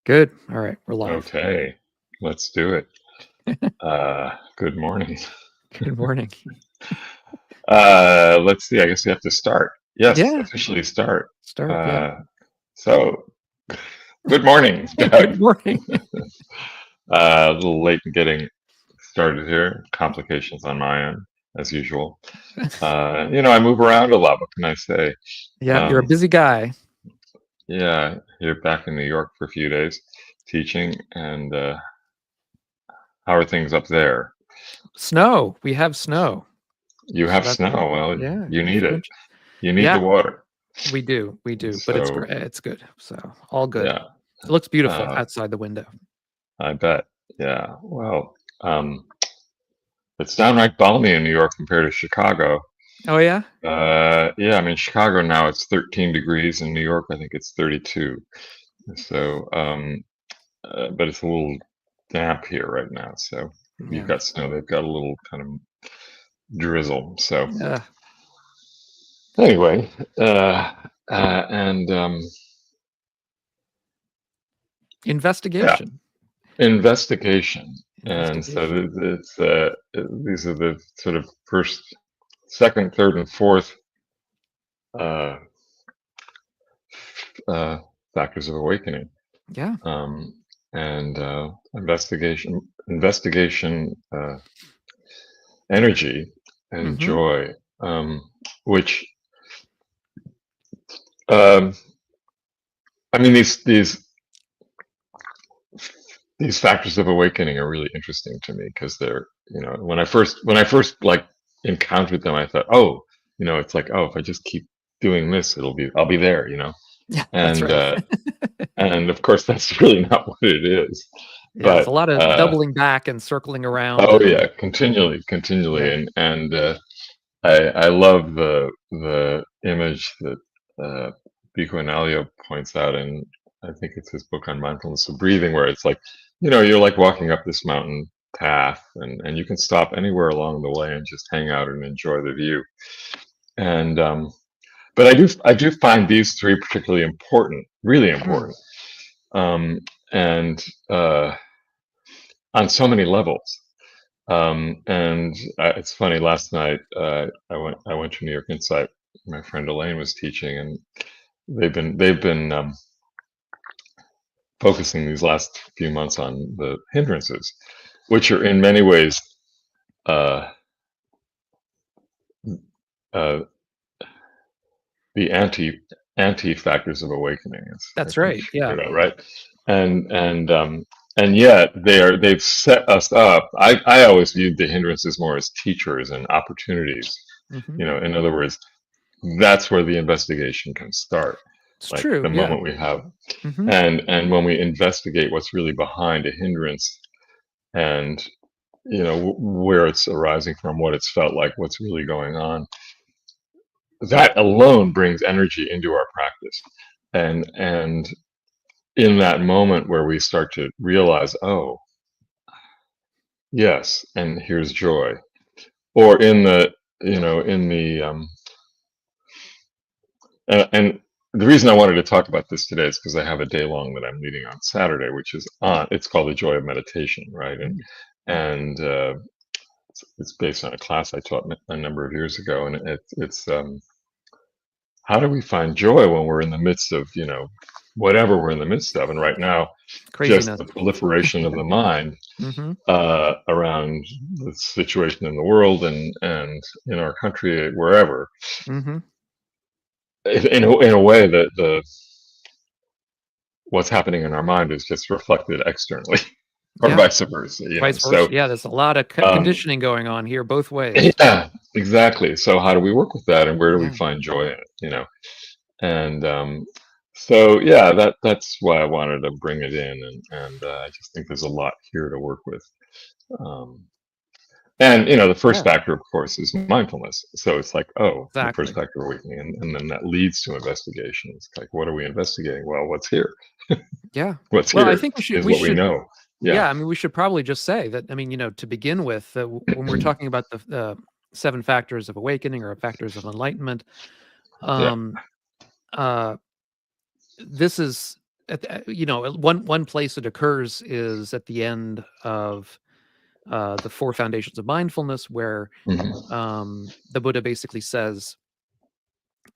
Good. All right, we're live. Okay, let's do it. Good morning. Good morning. Let's see. I guess we have to start. Yes, Yeah, officially start. start. Yeah. Uh, so, good morning, Good Doug. morning. A little late in getting started here. Complications on my end, as usual. I move around a lot. What can I say? Yeah, you're a Um, busy guy. yeah, here back in New York for a few days teaching. And how are things up there? Snow. We have snow. You So have that's snow. Well, yeah, you need if you're it. in, You need the yeah, water. we do. We do. But it's So, great. It's good. So all good. yeah, It looks beautiful uh, outside the window. I bet. Yeah. Well, it's downright balmy in New York compared to Chicago. Oh yeah? Yeah, I mean, Chicago now it's 13 degrees. In New York, I think it's 32. So, but it's a little damp here right now. So you've Yeah. got snow. They've got a little kind of drizzle. So Yeah. anyway, and yeah. Investigation. Investigation. And so Investigation. it's these are the sort of first, second, third, and fourth uh, uh, factors of awakening. Yeah. Um, and investigation, energy, and Mm-hmm. joy, which um, I mean these factors of awakening are really interesting to me because they're, when I first like encountered them, I thought, oh, it's like, oh, if I just keep doing this, I'll be there, Yeah, that's and right. and of course that's really not what it is. Yeah, it's a But lot of doubling back and circling around oh and yeah, continually, yeah. and I love the image that Bhikkhu Analayo points out, and I think it's his book on mindfulness of breathing, where it's like, you're like walking up this mountain path, and you can stop anywhere along the way and just hang out and enjoy the view. And but I do find these three particularly important, really Mm, important, um, and on so many levels. And it's funny. Last night, I went to New York Insight. My friend Elaine was teaching, and they've been focusing these last few months on the hindrances, which are in many ways uh, uh, the anti factors of awakening. I that's think right. you Yeah. figured it out, right? And yet they've set us up. I always viewed the hindrances more as teachers and opportunities. Mm-hmm. In other words, that's where the investigation can start. It's Like true. the Yeah. moment we have, Mm-hmm. and when we investigate what's really behind a hindrance, and where it's arising from, what it's felt like, what's really going on, that alone brings energy into our practice. And in that moment where we start to realize, oh yes, and here's joy, or in the in the and the reason I wanted to talk about this today is because I have a day long that I'm leading on Saturday, which is it's called the Joy of Meditation, right? And it's based on a class I taught a number of years ago, and it's how do we find joy when we're in the midst of whatever we're in the midst of, and right now, just Craziness. the proliferation of the mind Mm-hmm. around the situation in the world and in our country, wherever, Mm-hmm. in a way that the what's happening in our mind is just reflected externally, or Yeah. vice versa. Vice versa. So Yeah, there's a lot of um, conditioning going on here both ways. yeah, exactly. So how do we work with that, and where do we Yeah. find joy in it? And so yeah, that's why I wanted to bring it in, and I just think there's a lot here to work with. Um, and the first Yeah. factor, of course, is mindfulness. So it's like, oh, the first Exactly. factor of awakening, and then that leads to investigation. It's like, what are we investigating? Well, what's here? Yeah. What's Well, I here think we should is we what we should know. Yeah, yeah, I mean we should probably just say that I mean, to begin with, when we're talking about the seven factors of awakening or factors of enlightenment, yeah, um uh this is one place it occurs is at the end of the Four Foundations of Mindfulness, where Hmm. the Buddha basically says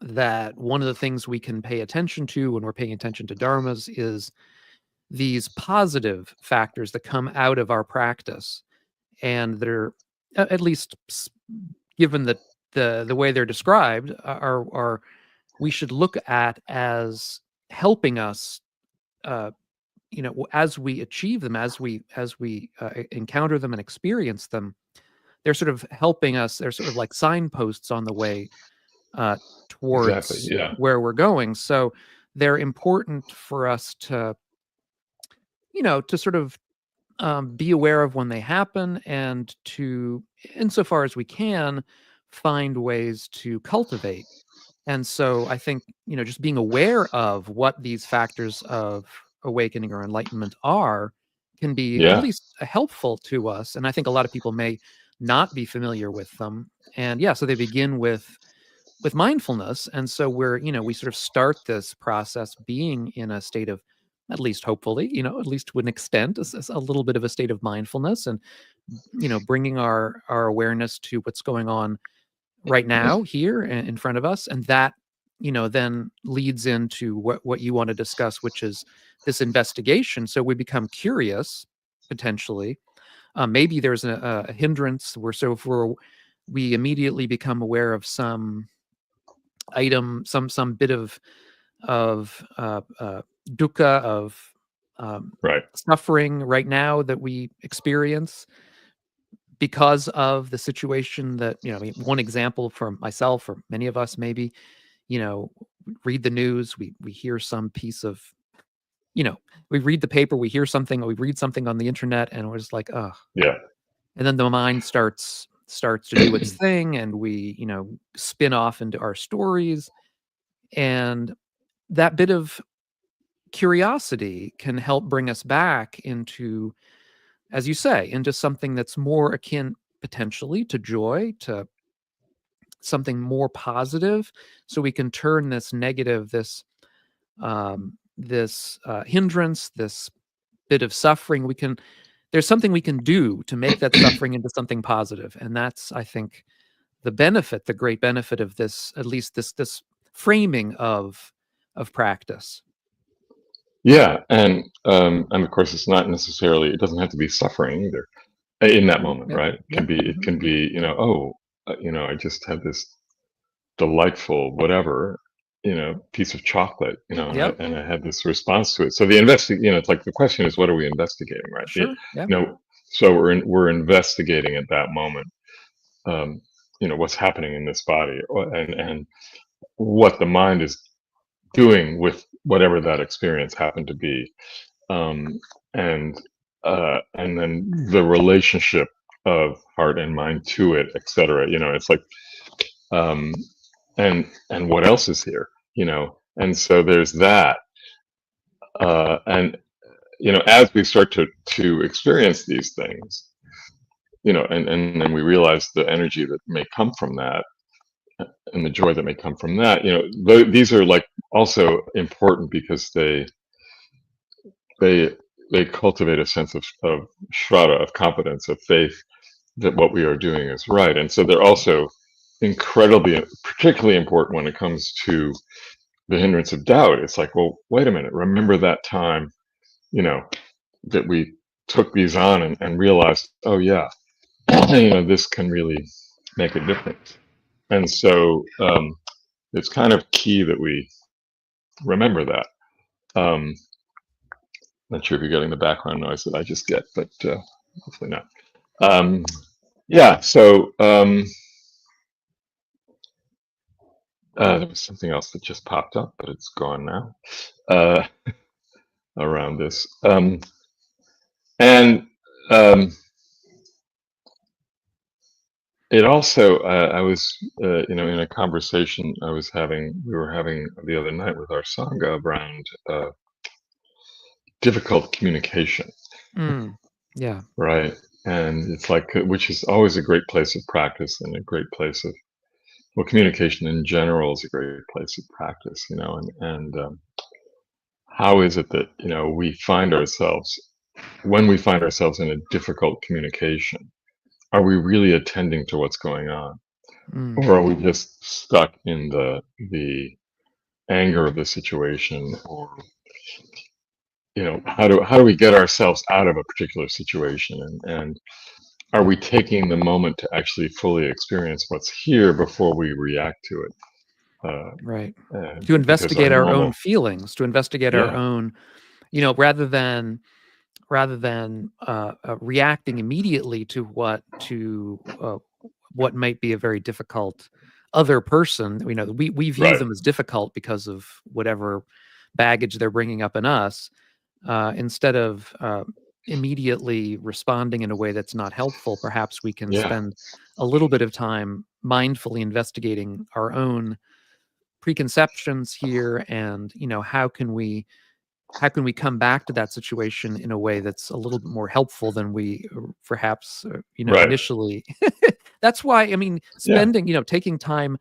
that one of the things we can pay attention to when we're paying attention to dharmas is these positive factors that come out of our practice, and they're at least given the way they're described are we should look at as helping us, uh, as we achieve them, as we encounter them and experience them. They're sort of helping us. They're sort of like signposts on the way uh, Exactly. towards Yeah. where we're going. So they're important for us to, to sort of be aware of when they happen, and to, insofar as we can, find ways to cultivate. And so I think, just being aware of what these factors of awakening or enlightenment are can be at Yeah. least helpful to us. And I think a lot of people may not be familiar with them. And yeah, so they begin with mindfulness. And so we sort of start this process being in a state of, at least hopefully, at least to an extent, a little bit of a state of mindfulness, and bringing our awareness to what's going on right now here in front of us. And that then leads into what you want to discuss, which is this investigation. So we become curious, potentially. Maybe there's a hindrance where, so if we immediately become aware of some item, some bit of dukkha, of Right. suffering right now that we experience because of the situation. That, I mean, one example for myself, or many of us, maybe, you know read the news, we hear some piece of, you know we read the paper, we hear something, or we read something on the internet, and we're just like, oh. Yeah. And then the mind starts to do its thing, and we, spin off into our stories. And that bit of curiosity can help bring us back into, as you say, into something that's more akin, potentially, to joy, to something more positive, so we can turn this negative, this hindrance, this bit of suffering. There's something we can do to make that suffering into something positive. And that's, I think, the great benefit of this, at least this framing of practice. Yeah. And of course, it's not necessarily. It doesn't have to be suffering either in that moment, Yep, right? It can yep, be. It mhm, can be. Oh, I just had this delightful whatever, piece of chocolate, yep, and I had this response to it. So it's like the question is, what are we investigating, right? sure, yeah, So we're investigating at that moment, um, what's happening in this body, and what the mind is doing with whatever that experience happened to be, um, and and then the relationship of heart and mind to it, etc. It's like, um, and what else is here, and so there's that, and as we start to experience these things, and then we realize the energy that may come from that, and the joy that may come from that, these are like also important because they they cultivate a sense of shraddha, of confidence, of faith that what we are doing is right. And so they're also incredibly, particularly important when it comes to the hindrance of doubt. It's like, well, wait a minute, remember that time, you know, that we took these on and realized, oh yeah, this can really make a difference. And so it's kind of key that we remember that. Um, Not sure if you're getting the background noise that I just get, but hopefully not. Um, yeah, so there was something else that just popped up, but it's gone now, uh, around this. And um, it also, I was, in a conversation we were having the other night with our Sangha around difficult communication, mm, yeah, right? And it's like, which is always a great place of practice and a great place of, well, communication in general is a great place of practice, and how is it that, we find ourselves, when we find ourselves in a difficult communication, are we really attending to what's going on? Mm, Or are we just stuck in the anger of the situation? Or, how do we get ourselves out of a particular situation? And are we taking the moment to actually fully experience what's here before we react to it? right. To Because our investigate our own normal, feelings, to investigate our yeah, own, rather than reacting immediately to what might be a very difficult other person. We view right, them as difficult because of whatever baggage they're bringing up in us. Instead of immediately responding in a way that's not helpful, perhaps we can yeah, spend a little bit of time mindfully investigating our own preconceptions here, and how can we come back to that situation in a way that's a little bit more helpful than we perhaps right, initially. That's why, yeah, taking time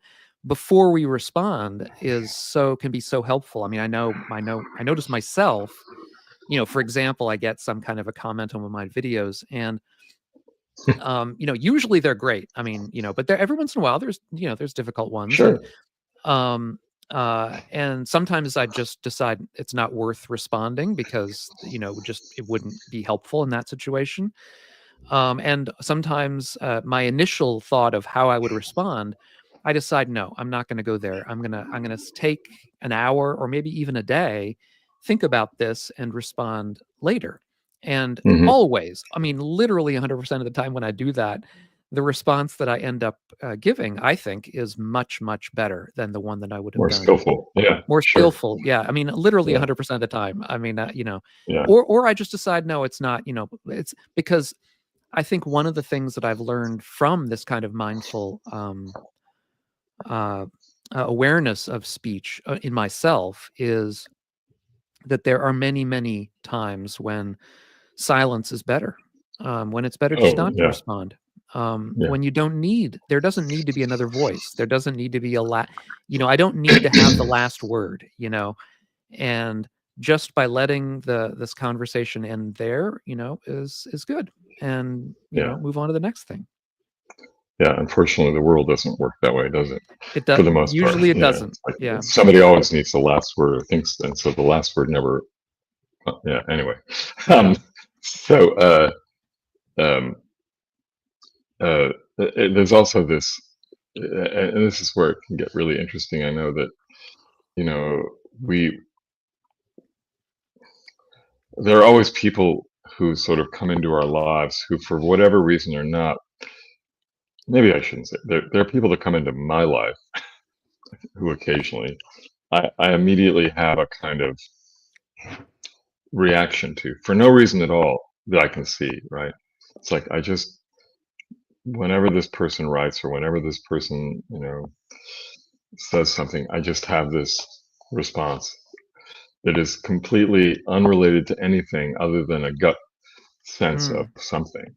before we respond can be so helpful. I notice myself, for example, I get some kind of a comment on one of my videos, and usually they're great. But there, every once in a while, there's difficult ones, and sure, um, and sometimes I just decide it's not worth responding because, it wouldn't be helpful in that situation. And sometimes my initial thought of how I would respond, I decide, no, I'm not going to go there. I'm gonna take an hour or maybe even a day, think about this, and respond later. And hmm, always, literally 100% of the time when I do that, the response that I end up giving, I think, is much, much better than the one that I would have more done skillful, yeah, more sure, skillful. Yeah, literally yeah, 100% of the time. yeah, Or I just decide, no, it's not. It's because I think one of the things that I've learned from this kind of mindful uh, awareness of speech in myself is that there are many, many times when silence is better. When it's better just oh, not to yeah, respond. yeah, When there doesn't need to be another voice. There doesn't need to be I don't need to have the last word. And just by letting this conversation end there, is good. And yeah, move on to the next thing. yeah. Unfortunately, the world doesn't work that way, does it? It does. For the most part, Usually it yeah. doesn't. It's like Yeah. somebody always needs the last word or thinks, and so the last word never. Yeah. Anyway, Yeah. um, so um, there's also this, and this is where it can get really interesting. I know that you know we there are always people who sort of come into our lives who, for whatever reason or not, maybe I shouldn't say, there are people that come into my life who occasionally I immediately have a kind of reaction to for no reason at all that I can see, right? It's like I just, whenever this person writes or whenever this person, says something, I just have this response that is completely unrelated to anything other than a gut sense of Mm, something.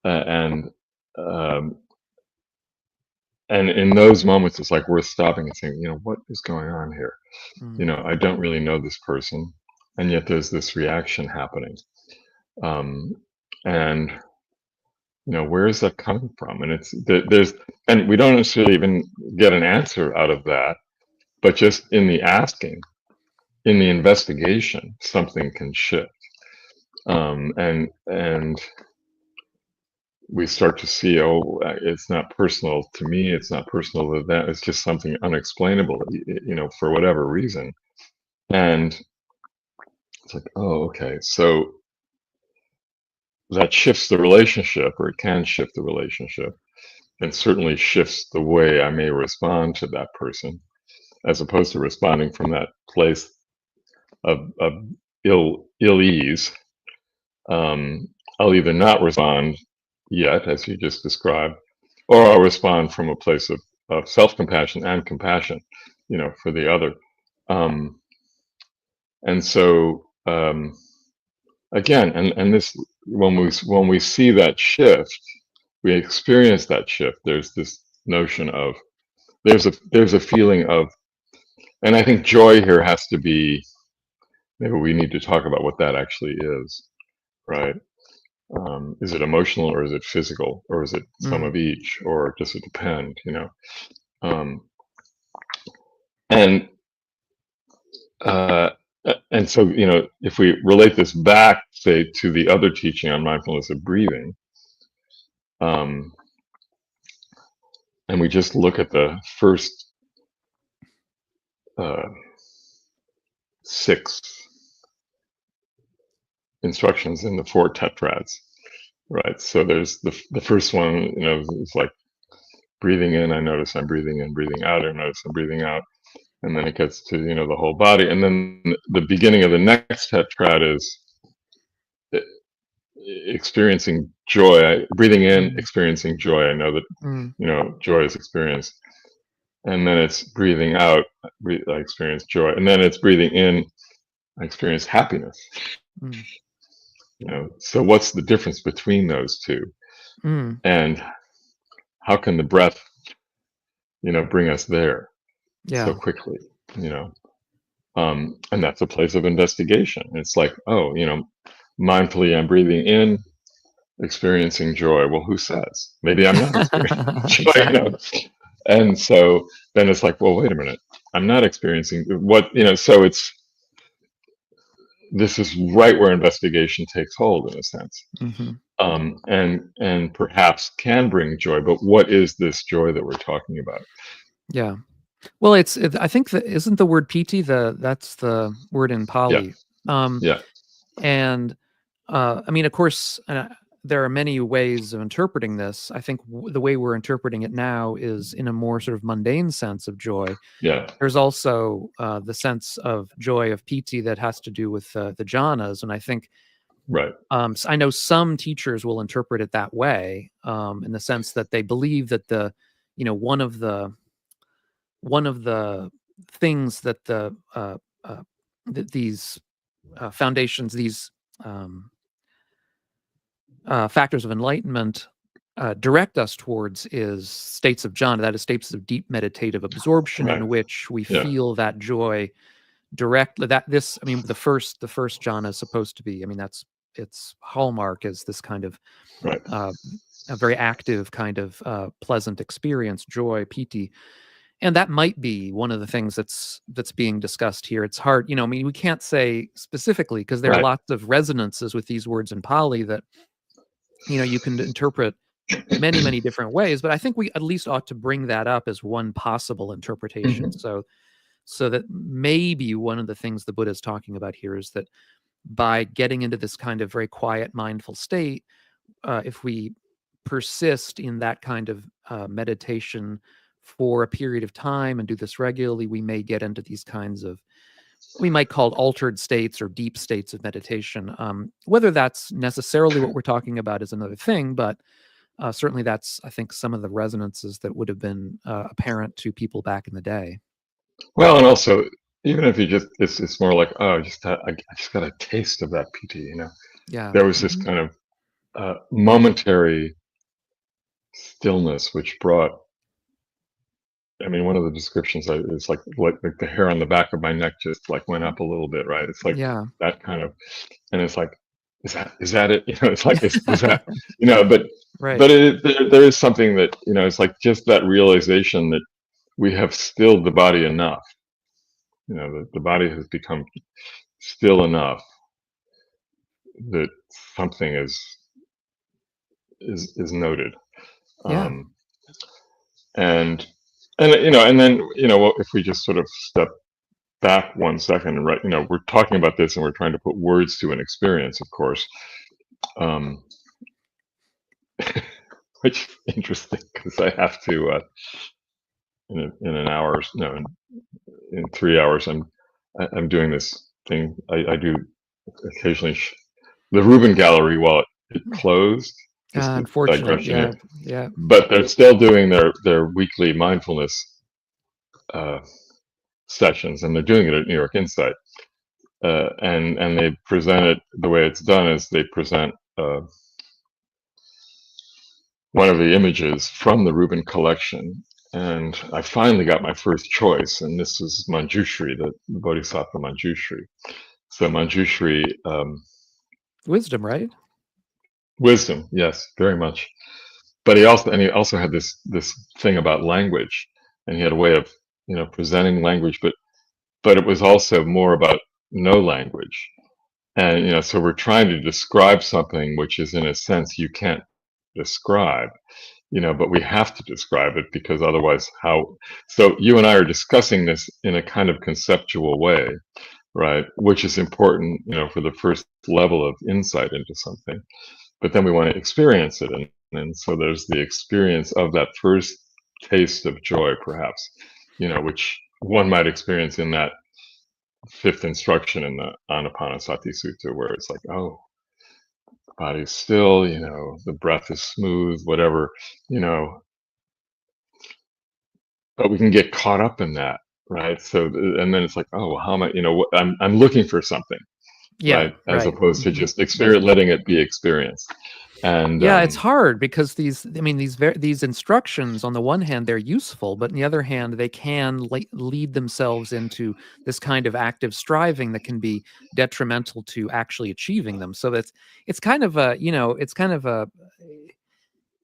And um, and in those moments, it's like worth stopping and saying, what is going on here? mm, I don't really know this person, and yet there's this reaction happening. Um, and where is that coming from? And there's, and we don't necessarily even get an answer out of that, but just in the asking, in the investigation, something can shift. And we start to see, oh, it's not personal to me, it's not personal to that, it's just something unexplainable, for whatever reason. And it's like, oh, okay, so that shifts the relationship, or it can shift the relationship, and certainly shifts the way I may respond to that person, as opposed to responding from that place of ill ease. um, I'll either not respond yet, as you just described, or I'll respond from a place of self-compassion and compassion, for the other. Um, and so again, and this, when we see that shift, we experience that shift. There's this notion of, there's a feeling of, and I think joy here has to be maybe we need to talk about what that actually is, right? Is it emotional or is it physical or is it some Mm, of each or does it depend? Um, and uh, and so if we relate this back, say, to the other teaching on mindfulness of breathing, um, and we just look at the first uh, six instructions in the four tetrads, right? So there's the first one, it's like breathing in, I notice I'm breathing in, breathing out, I notice I'm breathing out. And then it gets to, the whole body. And then the beginning of the next tetrad is experiencing joy, breathing in, mm, experiencing joy. I know that, mm, joy is experienced. And then it's breathing out, I experience joy. And then it's breathing in, I experience happiness. mm, So what's the difference between those two? mm. And how can the breath, bring us there so Yeah. quickly? You know, and that's a place of investigation. It's like, oh, mindfully I'm breathing in, experiencing joy. Well, who says? Maybe I'm not experiencing joy. Exactly. And so then it's like, well, wait a minute, I'm not experiencing what, so this is right where investigation takes hold in a sense. Hmm. And perhaps can bring joy, but what is this joy that we're talking about? Yeah. Well, I think that isn't the word piti that's the word in Yeah, Pali. Um, yeah, and I mean, of course, there are many ways of interpreting this. I think the way we're interpreting it now is in a more sort of mundane sense of joy. yeah, There's also the sense of joy of piti that has to do with the jhanas, and I think right, I know some teachers will interpret it that way, in the sense that they believe that one of the things that these foundations, these um, factors of enlightenment direct us towards is states of jhana, that is, states of deep meditative absorption right, in which we yeah, feel that joy directly. That this, I mean, the first jhana is supposed to be. I mean, that's its hallmark is this kind of right, uh, a very active kind of pleasant experience, joy, piti. And that might be one of the things that's being discussed here. It's hard, I mean, we can't say specifically because there are right. lots of resonances with these words in Pali that you can interpret many, many different ways. But I think we at least ought to bring that up as one possible interpretation. Mhm. So that maybe one of the things the Buddha is talking about here is that by getting into this kind of very quiet, mindful state, if we persist in that kind of meditation for a period of time and do this regularly, we may get into these kinds of, we might call it altered states or deep states of meditation. Whether that's necessarily what we're talking about is another thing, but certainly that's, I think, some of the resonances that would have been apparent to people back in the day. Well, and also, even if you just, it's more like, oh, I just got a taste of that PT. Yeah. There was this Hmm. kind of momentary stillness, which brought. I mean, one of the descriptions is like the hair on the back of my neck just like went up a little bit, right? It's like Yeah. that kind of, and it's like, is that it? It's like, was that, but Right. there is something that it's like just that realization that we have stilled the body enough. The body has become still enough that something is noted. Yeah. um, and and then if we just sort of step back 1 second, right, we're talking about this and we're trying to put words to an experience, of course, um, which is interesting because I have to in an hour, no, in 3 hours, I'm doing this thing I do occasionally, the Rubin Gallery, while it closed, just a Unfortunate. digression Yeah. here, Yeah. but they're still doing their weekly mindfulness uh, sessions, and they're doing it at New York Insight. And they present it, the way it's done is they present one of the images from the Rubin collection. And I finally got my first choice, and this is Manjushri, the Bodhisattva Manjushri. So Manjushri, Wisdom, right? wisdom, yes, very much. But he also had this thing about language, and he had a way of presenting language, but it was also more about no language. And so we're trying to describe something which is in a sense you can't describe, but we have to describe it because otherwise how. So you and I are discussing this in a kind of conceptual way, right? Which is important, for the first level of insight into something. But then we want to experience it, and so there's the experience of that first taste of joy, perhaps, which one might experience in that fifth instruction in the Anapanasati Sutta, where it's like, oh, the body's still, the breath is smooth, whatever, you know, but we can get caught up in that, right? So, and then it's like, oh, well, how am I, I'm looking for something, Yeah, right? As right. opposed to Mhm. just experience, letting it be experienced. And Yeah, it's hard because these instructions, on the one hand, they're useful, but on the other hand, they can lead themselves into this kind of active striving that can be detrimental to actually achieving them. So it's kind of a, it's kind of a,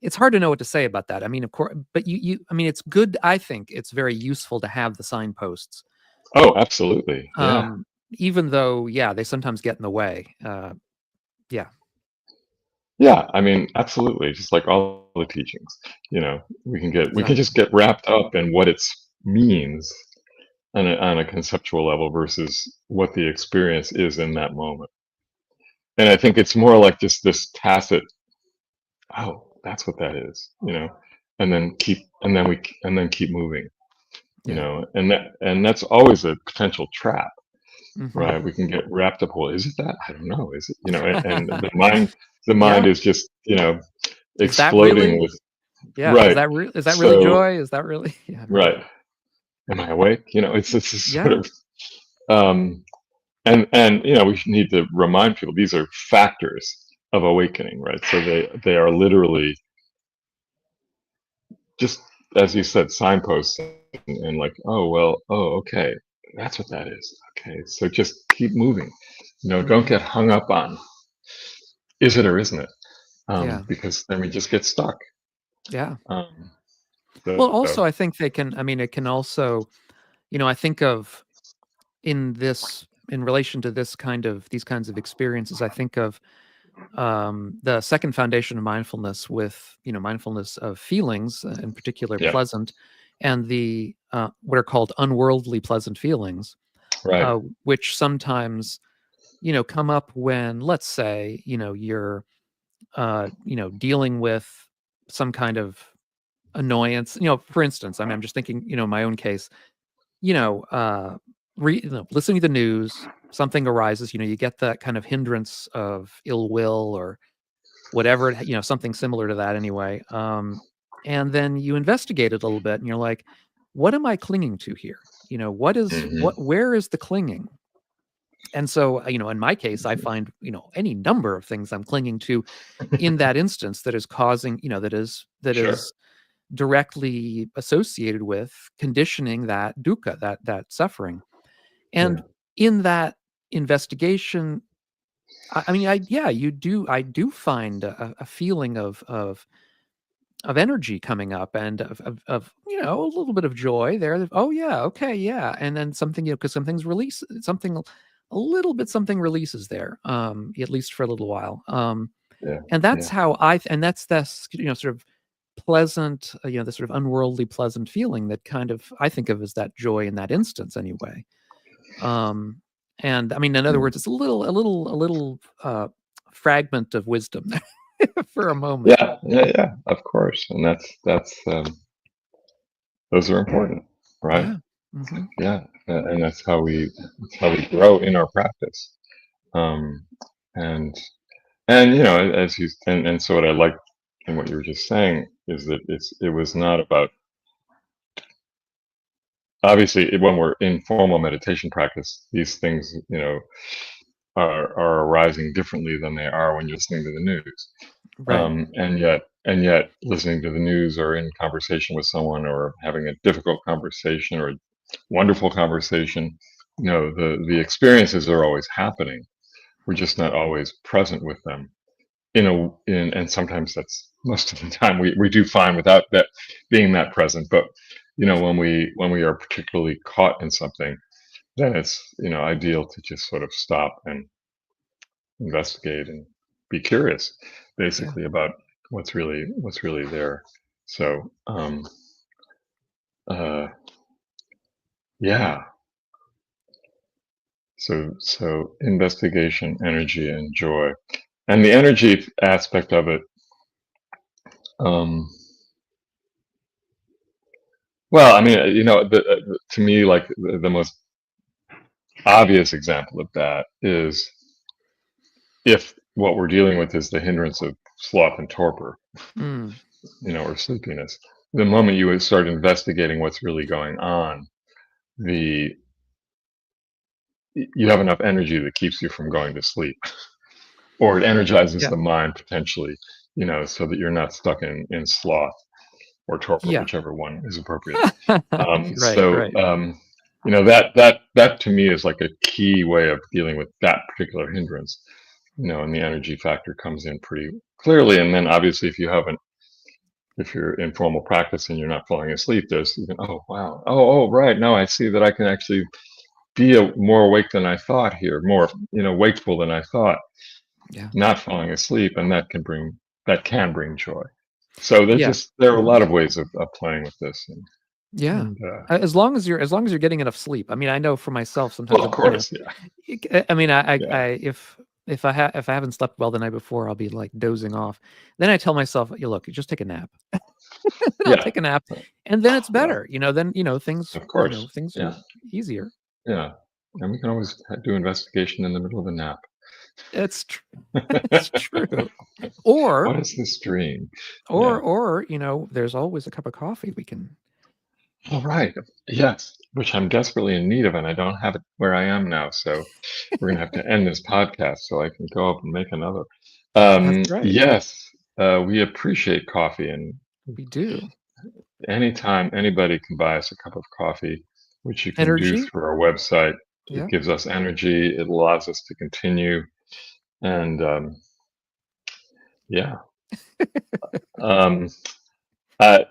it's hard to know what to say about that. I mean, of course, but I mean, it's good. I think it's very useful to have the signposts, oh, absolutely. Yeah. um, even though, yeah, they sometimes get in the way. Yeah, Yeah, I mean, absolutely. Just like all the teachings, we can just exactly. get wrapped up in what it means on a conceptual level versus what the experience is in that moment. And I think it's more like just this tacit, oh, that's what that is, and then keep moving, Yeah. and that's always a potential trap, Hmm. right? We can get wrapped up. Well, is it that? I don't know. Is it, and the mind Yeah. is just, Is that exploding really? with, Yeah. right. Is that really So, joy? Is that really? Yeah. Right. right. Am I awake? It's this sort Yeah. of, um, and we need to remind people these are factors of awakening, right? So they are literally just, as you said, signposts, and like, oh well, oh okay, that's what that is. Okay, so just keep moving. Don't Hmm. get hung up on is it or isn't it, Yeah. because then we just get stuck. Yeah. Um, Well, so also, I think they can. I mean, it can also. I think of in relation to these kinds of experiences. I think of the second foundation of mindfulness, with mindfulness of feelings, in particular yeah, pleasant, and the what are called unworldly pleasant feelings, right, which sometimes come up when, let's say, you're dealing with some kind of annoyance. For instance, I mean, I'm just thinking, my own case, you know, uh, listening to the news, something arises, you get that kind of hindrance of ill will or whatever, something similar to that anyway. And then you investigate it a little bit and you're like, what am I clinging to here? hmm Where is the clinging? And so, in my case, I find, any number of things I'm clinging to in that instance that is causing, that is sure, directly associated with conditioning that dukkha, that suffering. yeah, And in that investigation, I mean, I do find a feeling of energy coming up, and of a little bit of joy there. Oh yeah, okay, yeah, and then something, because something's release something a little bit, something releases there, at least for a little while. yeah, And that's yeah, how and that's sort of pleasant, the sort of unworldly pleasant feeling that kind of I think of as that joy in that instance anyway. Um, and I mean, in other mm. words, it's a little fragment of wisdom for a moment. Yeah, yeah, yeah. Of course, and those are important, right? Yeah. Hmm. Yeah, and that's how we grow in our practice. Um, and as you and so what I like in what you were just saying is that it was not about, obviously when we're in formal meditation practice, these things are arising differently than they are when you're listening to the news. Right. And yet listening to the news or in conversation with someone or having a difficult conversation or a wonderful conversation, the experiences are always happening. We're just not always present with them. And sometimes that's most of the time we do fine without that being that present. But when we are particularly caught in something, then it's ideal to just sort of stop and investigate and be curious, Yeah. basically, about what's really there. So uh, yeah, so investigation, energy, and joy, and the energy aspect of it. Um, well, I mean, to me, like the most obvious example of that is if what we're dealing with is the hindrance of sloth and torpor, Mm. or sleepiness. The moment you would start investigating what's really going on, the you have enough energy that keeps you from going to sleep, or it energizes Yeah. the mind potentially, so that you're not stuck in sloth or torpor, Yeah. whichever one is appropriate. Right. So Right. that to me is like a key way of dealing with that particular hindrance, and the energy factor comes in pretty clearly. And then obviously, if you're in formal practice and you're not falling asleep, there's even, oh wow, oh right, now I see that I can actually be more awake than I thought here, more wakeful than I thought, Yeah. not falling asleep, and that can bring joy. So Yeah. there are a lot of ways of playing with this, Yeah. and As long as you're getting enough sleep. I mean, I know for myself sometimes well, of I'm, course, yeah, I mean, yeah, if I haven't slept well the night before, I'll be like dozing off. Then I tell myself, "You look, just take a nap." And I'll yeah, take a nap, and then it's yeah, better. Then things of course, things are yeah, easier. yeah, and we can always do investigation in the middle of a nap. It's tr- it's true. Or What is this dream? or Yeah. or there's always a cup of coffee we can. All right. Yes, which I'm desperately in need of, and I don't have it where I am now. So we're gonna have to end this podcast so I can go up and make another. That's right. Yes, we appreciate coffee, and We do. anytime anybody can buy us a cup of coffee, which you can do Energy. through our website, it Yeah. gives us energy. It allows us to continue, and yeah. Um,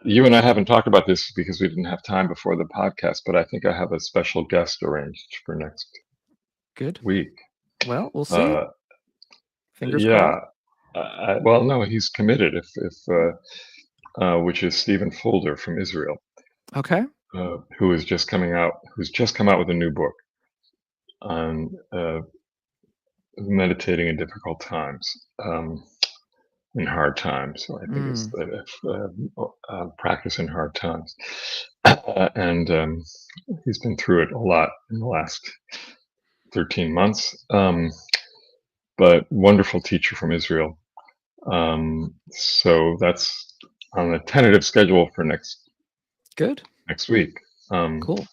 you and I haven't talked about this because we didn't have time before the podcast, but I think I have a special guest arranged for next Good. week. Well, we'll see. Uh, Fingers crossed. yeah. Well, no, he's committed. Which is Stephen Folder from Israel, Okay. who's just come out with a new book on meditating in difficult times, in hard times. So I think it's Mm, practice in hard times, and he's been through it a lot in the last 13 months. But wonderful teacher from Israel. So that's on the tentative schedule for good. next week. Um, Cool.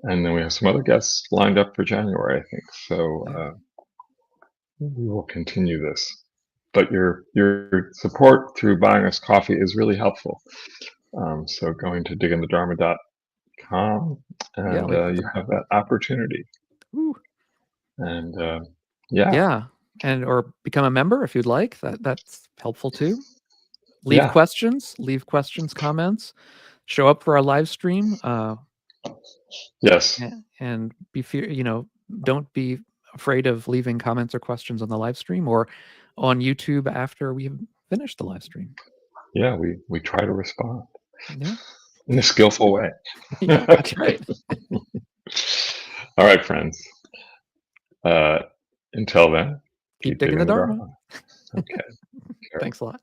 and then we have some other guests lined up for January, I think. So Yeah. we will continue this. But your support through buying us coffee is really helpful. So going to diggingthedharma.com, Yeah. and We put you the. have that opportunity. Ooh, And yeah, yeah. And or become a member if you'd like. That's helpful too. yeah, Leave questions, comments. Show up for our live stream. yes, And be fear. Don't be afraid of leaving comments or questions on the live stream or on YouTube after we have finished the live stream. yeah. We try to respond Yeah. in a skillful way. Yeah. That's right. All right, friends. Uh, until then, Keep keep digging the digging the Dharma. Dharma. Okay. Thanks a lot.